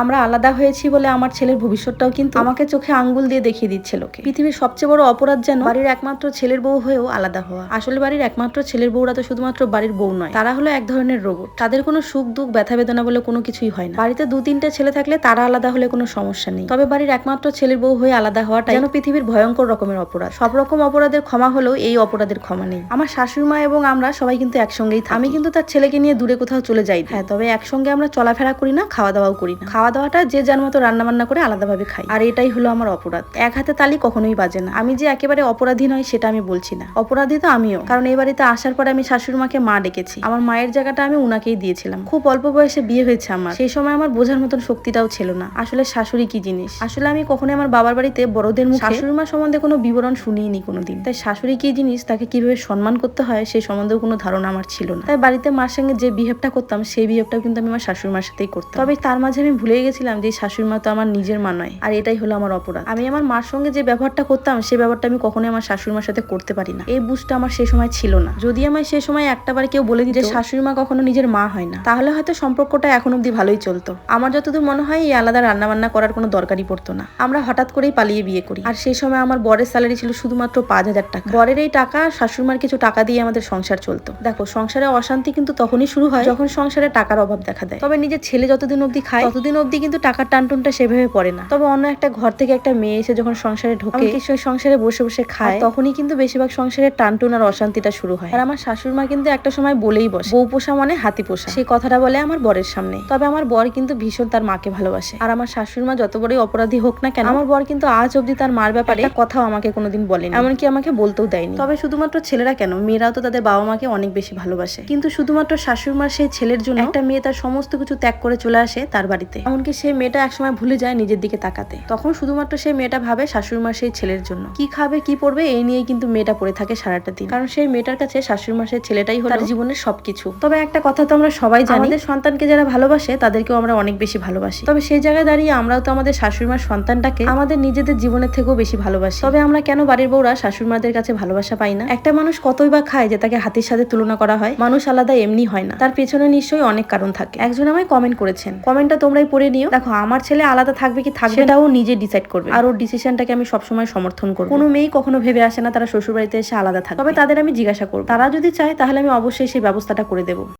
আমরা আলাদা হয়েছি বলে আমার ছেলের ভবিষ্যৎটাও কিন্তু আমাকে চোখে আঙ্গুল দিয়ে দেখিয়ে দিচ্ছে লোকে। পৃথিবীর সবচেয়ে বড় অপরাধ যেন বাড়ির একমাত্র ছেলের বউ হয়েও আলাদা হওয়া। আসলে বাড়ির একমাত্র ছেলের বউরা তো শুধুমাত্র বাড়ির বউ নয়, তারা হলো এক ধরনের রোবট। তাদের কোনো সুখ দুঃখ ব্যথা বেদনা বলে কোনো কিছুই হয় না। বাড়িতে 2-3টে ছেলে থাকলে তারা আলাদা হলে কোনো সমস্যা নেই, তবে বাড়ির একমাত্র ছেলের বউ হয়ে আলাদা হওয়াটা যেন পৃথিবীর ভয়ঙ্কর রকমের অপরাধ। সব রকম অপরাধের ক্ষমা হলেও এই অপরাধের ক্ষমা নেই। আমার শাশুড়ি মা এবং আমরা সবাই কিন্তু একসঙ্গেই থাকি। আমি কিন্তু তার ছেলেকে নিয়ে দূরে কোথাও চলে যাই, হ্যাঁ, তবে একসঙ্গে আমরা চলাফেরা করি না, খাওয়া দাওয়াও করি না। খাওয়া দাওয়াটা যে যার মতো রান্না বান্না করে আলাদাভাবে খাই, আর এটাই হলো আমার অপরাধ। এক হাতে তালি কখনোই বাজে না। আমি যে একেবারে অপরাধী নয় সেটা আমি বলছি না, অপরাধী তো আমিও, কারণ এই বাড়িতে আসার পরে আমি শাশুড়ি মাকে মা ডেকেছি। আমার মায়ের জায়গাটা আমি উনাকেই দিয়েছিলাম। খুব অল্প বয়সে বিয়ে হয়েছে আমার, সেই সময় আমার বোঝার মতন শক্তিটাও ছিল না আসলে শাশুড়ি কি জিনিস। আসলে আমি কখনোই আমার বাবার বাড়িতে বড়দের মুখে শাশুড়ি মা সম্বন্ধে কোনো বিবরণ শুনিনি কোনোদিন, তাই শাশুড়ি কি জিনিস, তাকে কিভাবে সম্মান করতে হয় সেই সম্বন্ধেও কোনো ধারণা আমার ছিল না। তাই বাড়িতে মার সঙ্গে যে বিহেভটা করতাম সেই বিহেভটাও কিন্তু আমি আমার শাশুড়ি মার সাথেই করতাম। তবে তার মাঝে আমি ভুলে গেছিলাম যে শাশুড়ি মা তো আমার নিজের মা নয়, আর এটাই হলো আমার অপরাধ। আমি আমার মার সঙ্গে যে ব্যবহারটা করতাম সেই ব্যবহারটা আমি কখনোই আমার শাশুড়ি মার সাথে করতে পারি না। এই বুঝটা আমার সেই সময় ছিল না। যদি আমায় সেই সময় একটাবার কেউ বলে দিত যে শাশুড়ি মা কখনো নিজের মা হয় না, তাহলে হয়তো সম্পর্কটা এখন অব্দি ভালোই চলতো। আমার যতদূর মনে হয় এই আলাদা রান্না বান্না করার কোনো দরকারই পড়তো না। আমরা হঠাৎ করেই পালিয়ে বিয়ে করি, আর সেই সময় আমার বরের স্যালারি ছিল শুধুমাত্র 5,000 টাকা। বরের এই টাকা শাশুড়িমার কিছু টাকা দিয়ে আমাদের সংসার চলতো। দেখো, সংসারে অশান্তি কিন্তু তখনই শুরু হয় যখন সংসারে টাকার অভাব দেখা দেয়। তবে নিজের ছেলে যতদিন অব্দি খায় ততদিন অব্দি কিন্তু টাকার টানটুনটা সেভাবে পড়ে না। তবে অন্য একটা ঘর থেকে একটা মেয়ে এসে যখন সংসারে ঢোকে, সেই সংসারে বসে বসে খায়, তখনই কিন্তু বেশিরভাগ সংসারের টানটুন আর অশান্তিটা শুরু হয়। আর আমার শাশুড়ি মা কিন্তু একটা সময় বলেই বসে, বউ পোষা মানে হাতি পোষা, সেই কথাটা বলে আমার বরের সামনে। তবে আমার বর কিন্তু ভীষণ তার মাকে ভালোবাসে, আর আমার শাশুড়ি মা যত বড়ই অপরাধী হোক না কেন, আমার বর কিন্তু আজ অব্দি তার মার ব্যাপারে একটা কথাও আমাকে কোনোদিন বলেনি, এমনকি আমাকে বলতেও দেয়নি। তবে শুধুমাত্র ছেলেরা কেন, মেয়েরাও তো তাদের বাবা মাকে অনেক বেশি ভালোবাসে, কিন্তু শুধুমাত্র শাশুড়ি মার সেই ছেলের জন্য একটা মেয়ে তার সমস্ত কিছু ত্যাগ করে চলে আসে তার বাড়িতে। এমনকি সেই মেয়েটা একসময় ভুলে যায় নিজের দিকে তাকাতে। তখন শুধুমাত্র সেই মেয়েটা ভাবে শাশুড়ি মার সেই ছেলের জন্য কি খাবে কি পড়বে এই নিয়েই কিন্তু মেয়েটা পড়ে থাকে সারাটা দিন, কারণ সেই মেয়েটার কাছে শাশুড়ি মার সেই ছেলেটাই হলো তার জীবনের সবকিছু। তবে একটা কথা তো আমরা সবাই জানি, আমাদের সন্তানকে যারা ভালোবাসে তাদেরকেও আমরা অনেক বেশি ভালোবাসি। তবে সেই জায়গায় দাঁড়িয়ে আমরাও তো আমাদের শাশুড়ি মার সন্তানটাকে আমাদের নিজেদের জীবনের থেকেও বেশি ভালোবাসি। তবে আমরা কেন বাড়ির বউরা শাশুড়ি মাদের কাছে ভালোবাসা পাই না? একটা মানুষ কতই বা খায় যে তাকে হাতির সাথে তুলনা করা হয়? মানুষ আলাদা এমনি হয় না, তার পেছনে নিশ্চয়ই অনেক কারণ থাকে। একজন আমায় কমেন্ট করেছেন, কমেন্টটা তোমরাই পড়ে নিও। দেখো, আমার ছেলে আলাদা থাকবে কি থাকবে সেটাও নিজে ডিসাইড করবে, আর ওর ডিসিশনটাকে আমি সবসময় সমর্থন করবো। কোনো মেয়েই কখনো ভেবে আসে না তারা শ্বশুর বাড়িতে এসে আলাদা থাকবে। তবে তাদের আমি জিজ্ঞাসা করবো, তারা যদি চায় তাহলে আমি অবশ্যই সেই ব্যবস্থাটা করে দেবো।